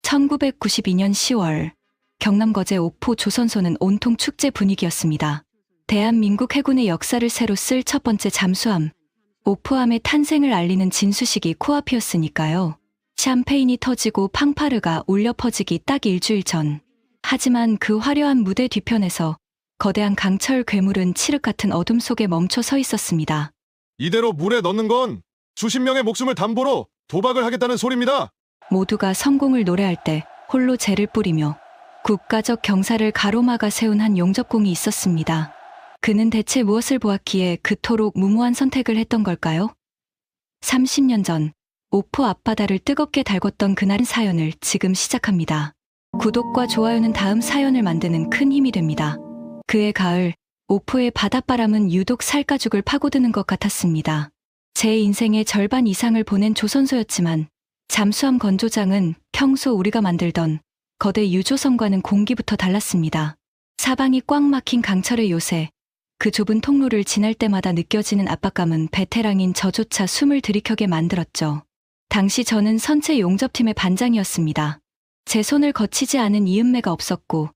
1992년 10월 경남 거제 오포 조선소는 온통 축제 분위기였습니다. 대한민국 해군의 역사를 새로 쓸 첫 번째 잠수함, 오포함의 탄생을 알리는 진수식이 코앞이었으니까요. 샴페인이 터지고 팡파르가 울려 퍼지기 딱 일주일 전. 하지만 그 화려한 무대 뒤편에서 거대한 강철 괴물은 칠흑 같은 어둠 속에 멈춰 서 있었습니다. 이대로 물에 넣는 건 수십 명의 목숨을 담보로 도박을 하겠다는 소리입니다. 모두가 성공을 노래할 때 홀로 재를 뿌리며 국가적 경사를 가로막아 세운 한 용접공이 있었습니다. 그는 대체 무엇을 보았기에 그토록 무모한 선택을 했던 걸까요? 30년 전 오포 앞바다를 뜨겁게 달궜던 그날의 사연을 지금 시작합니다. 구독과 좋아요는 다음 사연을 만드는 큰 힘이 됩니다. 그해 가을 오포의 바닷바람은 유독 살가죽을 파고드는 것 같았습니다. 제 인생의 절반 이상을 보낸 조선소였지만 잠수함 건조장은 평소 우리가 만들던 거대 유조선과는 공기부터 달랐습니다. 사방이 꽉 막힌 강철의 요새, 그 좁은 통로를 지날 때마다 느껴지는 압박감은 베테랑인 저조차 숨을 들이켜게 만들었죠. 당시 저는 선체 용접팀의 반장이었습니다. 제 손을 거치지 않은 이음매가 없었고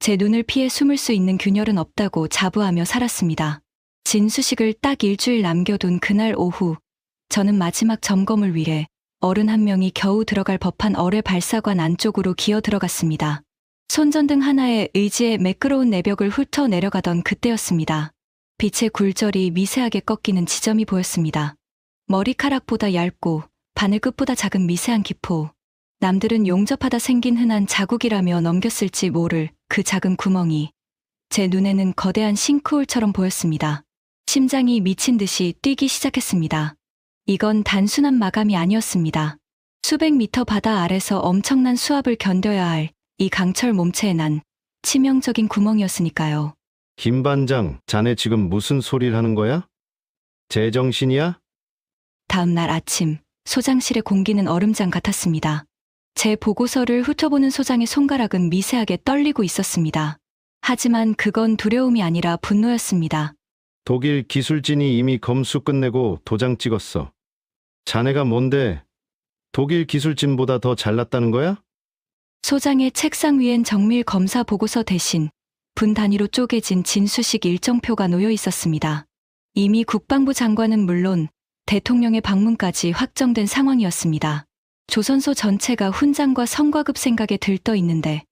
제 눈을 피해 숨을 수 있는 균열은 없다고 자부하며 살았습니다. 진수식을 딱 일주일 남겨둔 그날 오후, 저는 마지막 점검을 위해 어른 한 명이 겨우 들어갈 법한 어뢰 발사관 안쪽으로 기어 들어갔습니다. 손전등 하나에 의지의 매끄러운 내벽을 훑어 내려가던 그때였습니다. 빛의 굴절이 미세하게 꺾이는 지점이 보였습니다. 머리카락보다 얇고 바늘 끝보다 작은 미세한 기포. 남들은 용접하다 생긴 흔한 자국이라며 넘겼을지 모를 그 작은 구멍이 제 눈에는 거대한 싱크홀처럼 보였습니다. 심장이 미친 듯이 뛰기 시작했습니다. 이건 단순한 마감이 아니었습니다. 수백 미터 바다 아래서 엄청난 수압을 견뎌야 할 이 강철 몸체에 난 치명적인 구멍이었으니까요. 김 반장, 자네 지금 무슨 소리를 하는 거야? 제정신이야? 다음 날 아침, 소장실의 공기는 얼음장 같았습니다. 제 보고서를 훑어보는 소장의 손가락은 미세하게 떨리고 있었습니다. 하지만 그건 두려움이 아니라 분노였습니다. 독일 기술진이 이미 검수 끝내고 도장 찍었어. 자네가 뭔데 독일 기술진보다 더 잘났다는 거야? 소장의 책상 위엔 정밀 검사 보고서 대신 분 단위로 쪼개진 진수식 일정표가 놓여 있었습니다. 이미 국방부 장관은 물론 대통령의 방문까지 확정된 상황이었습니다. 조선소 전체가 훈장과 성과급 생각에 들떠 있는데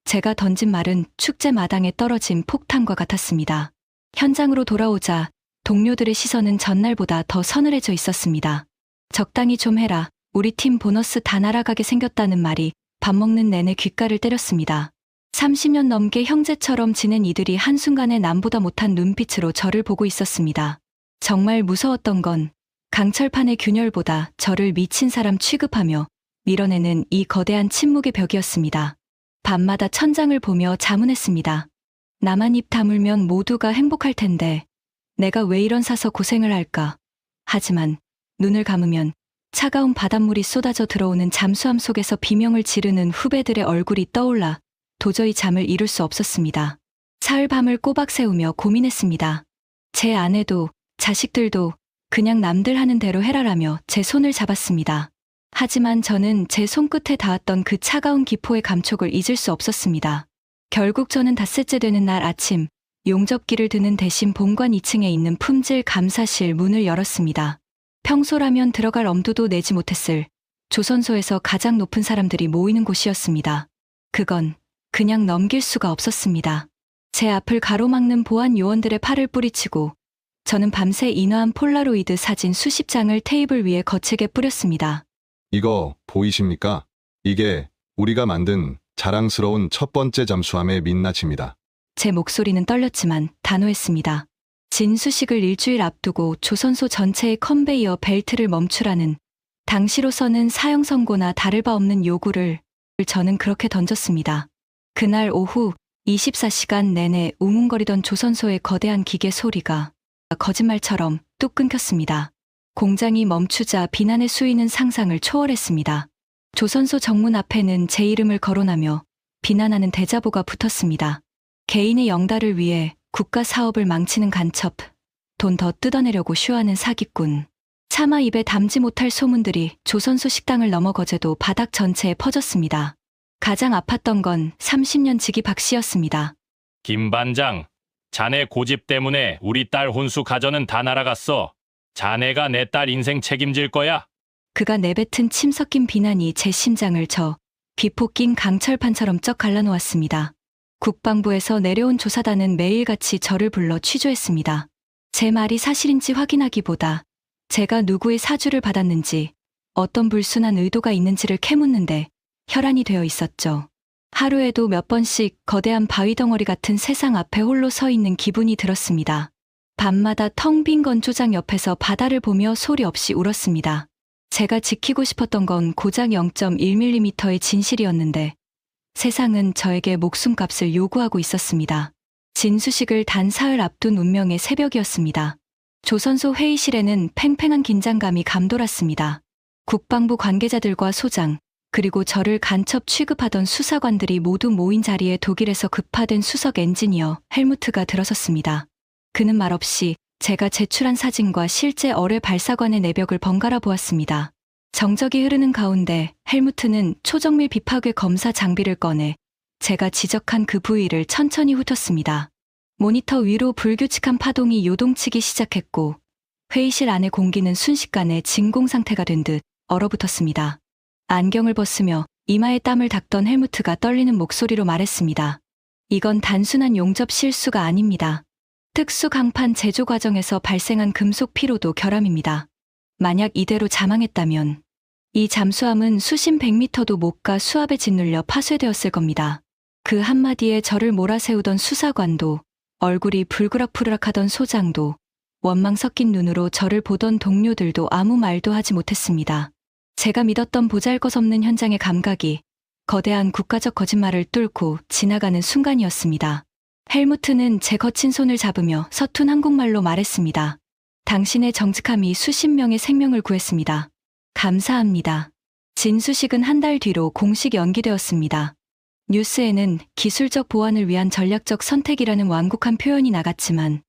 제가 던진 말은 축제 마당에 떨어진 폭탄과 같았습니다. 현장으로 돌아오자 동료들의 시선은 전날보다 더 서늘해져 있었습니다. 적당히 좀 해라. 우리 팀 보너스 다 날아가게 생겼다는 말이 밥 먹는 내내 귓가를 때렸습니다. 30년 넘게 형제처럼 지낸 이들이 한순간에 남보다 못한 눈빛으로 저를 보고 있었습니다. 정말 무서웠던 건 강철판의 균열보다 저를 미친 사람 취급하며 밀어내는 이 거대한 침묵의 벽이었습니다. 밤마다 천장을 보며 자문했습니다. 나만 입 다물면 모두가 행복할 텐데 내가 왜 이런 사서 고생을 할까. 하지만 눈을 감으면 차가운 바닷물이 쏟아져 들어오는 잠수함 속에서 비명을 지르는 후배들의 얼굴이 떠올라 도저히 잠을 이룰 수 없었습니다. 사흘 밤을 꼬박 새우며 고민했습니다. 제 아내도 자식들도 그냥 남들 하는 대로 해라라며 제 손을 잡았습니다. 하지만 저는 제 손끝에 닿았던 그 차가운 기포의 감촉을 잊을 수 없었습니다. 결국 저는 닷새째 되는 날 아침, 용접기를 드는 대신 본관 2층에 있는 품질 감사실 문을 열었습니다. 평소라면 들어갈 엄두도 내지 못했을 조선소에서 가장 높은 사람들이 모이는 곳이었습니다. 그건 그냥 넘길 수가 없었습니다. 제 앞을 가로막는 보안 요원들의 팔을 뿌리치고 저는 밤새 인화한 폴라로이드 사진 수십 장을 테이블 위에 거칠게 뿌렸습니다. 이거 보이십니까? 이게 우리가 만든 자랑스러운 첫 번째 잠수함의 민낯입니다. 제 목소리는 떨렸지만 단호했습니다. 진수식을 일주일 앞두고 조선소 전체의 컨베이어 벨트를 멈추라는 당시로서는 사형 선고나 다를 바 없는 요구를 저는 그렇게 던졌습니다. 그날 오후 24시간 내내 웅웅거리던 조선소의 거대한 기계 소리가 거짓말처럼 뚝 끊겼습니다. 공장이 멈추자 비난의 수위는 상상을 초월했습니다. 조선소 정문 앞에는 제 이름을 거론하며 비난하는 대자보가 붙었습니다. 개인의 영달을 위해 국가 사업을 망치는 간첩, 돈 더 뜯어내려고 쇼하는 사기꾼. 차마 입에 담지 못할 소문들이 조선소 식당을 넘어 거제도 바닥 전체에 퍼졌습니다. 가장 아팠던 건 30년 지기 박 씨였습니다. 김 반장, 자네 고집 때문에 우리 딸 혼수 가전은 다 날아갔어. 자네가 내 딸 인생 책임질 거야? 그가 내뱉은 침 섞인 비난이 제 심장을 비폭 낀 강철판처럼 쩍 갈라놓았습니다. 국방부에서 내려온 조사단은 매일같이 저를 불러 취조했습니다. 제 말이 사실인지 확인하기보다 제가 누구의 사주를 받았는지 어떤 불순한 의도가 있는지를 캐묻는데 혈안이 되어 있었죠. 하루에도 몇 번씩 거대한 바위 덩어리 같은 세상 앞에 홀로 서 있는 기분이 들었습니다. 밤마다 텅 빈 건조장 옆에서 바다를 보며 소리 없이 울었습니다. 제가 지키고 싶었던 건 고작 0.1mm의 진실이었는데 세상은 저에게 목숨값을 요구하고 있었습니다. 진수식을 단 사흘 앞둔 운명의 새벽이었습니다. 조선소 회의실에는 팽팽한 긴장감이 감돌았습니다. 국방부 관계자들과 소장, 그리고 저를 간첩 취급하던 수사관들이 모두 모인 자리에 독일에서 급파된 수석 엔지니어 헬무트가 들어섰습니다. 그는 말없이 제가 제출한 사진과 실제 어뢰 발사관의 내벽을 번갈아 보았습니다. 정적이 흐르는 가운데 헬무트는 초정밀 비파괴 검사 장비를 꺼내 제가 지적한 그 부위를 천천히 훑었습니다. 모니터 위로 불규칙한 파동이 요동치기 시작했고 회의실 안의 공기는 순식간에 진공 상태가 된 듯 얼어붙었습니다. 안경을 벗으며 이마에 땀을 닦던 헬무트가 떨리는 목소리로 말했습니다. 이건 단순한 용접 실수가 아닙니다. 특수 강판 제조 과정에서 발생한 금속 피로도 결함입니다. 만약 이대로 자망했다면 이 잠수함은 수심 100m도 못 가 수압에 짓눌려 파쇄되었을 겁니다. 그 한마디에 저를 몰아세우던 수사관도, 얼굴이 불그락푸르락하던 소장도, 원망 섞인 눈으로 저를 보던 동료들도 아무 말도 하지 못했습니다. 제가 믿었던 보잘것없는 현장의 감각이 거대한 국가적 거짓말을 뚫고 지나가는 순간이었습니다. 헬무트는 제 거친 손을 잡으며 서툰 한국말로 말했습니다. 당신의 정직함이 수십 명의 생명을 구했습니다. 감사합니다. 진수식은 한 달 뒤로 공식 연기되었습니다. 뉴스에는 기술적 보완을 위한 전략적 선택이라는 완곡한 표현이 나갔지만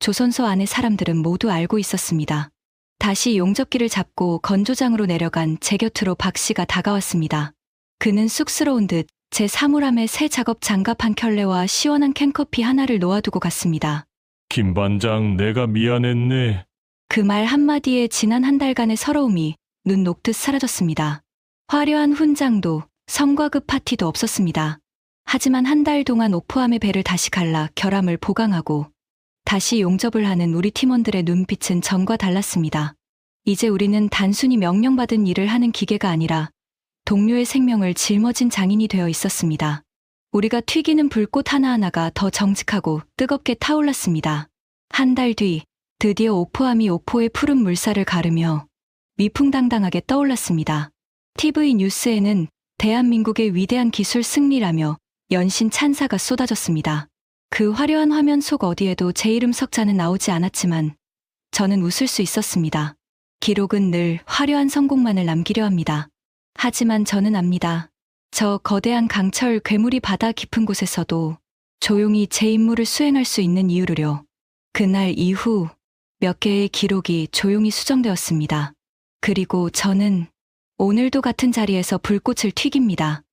조선소 안의 사람들은 모두 알고 있었습니다. 다시 용접기를 잡고 건조장으로 내려간 제 곁으로 박 씨가 다가왔습니다. 그는 쑥스러운 듯 제 사물함에 새 작업 장갑 한 켤레와 시원한 캔커피 하나를 놓아두고 갔습니다. 김 반장, 내가 미안했네. 그 말 한마디에 지난 한 달간의 서러움이 눈 녹듯 사라졌습니다. 화려한 훈장도 성과급 파티도 없었습니다. 하지만 한 달 동안 오포함의 배를 다시 갈라 결함을 보강하고 다시 용접을 하는 우리 팀원들의 눈빛은 전과 달랐습니다. 이제 우리는 단순히 명령받은 일을 하는 기계가 아니라 동료의 생명을 짊어진 장인이 되어 있었습니다. 우리가 튀기는 불꽃 하나하나가 더 정직하고 뜨겁게 타올랐습니다. 한 달 뒤 드디어 오포함이 오포의 푸른 물살을 가르며 위풍당당하게 떠올랐습니다. TV 뉴스에는 대한민국의 위대한 기술 승리라며 연신 찬사가 쏟아졌습니다. 그 화려한 화면 속 어디에도 제 이름 석자는 나오지 않았지만 저는 웃을 수 있었습니다. 기록은 늘 화려한 성공만을 남기려 합니다. 하지만 저는 압니다. 저 거대한 강철 괴물이 바다 깊은 곳에서도 조용히 제 임무를 수행할 수 있는 이유를요. 그날 이후 몇 개의 기록이 조용히 수정되었습니다. 그리고 저는 오늘도 같은 자리에서 불꽃을 튀깁니다.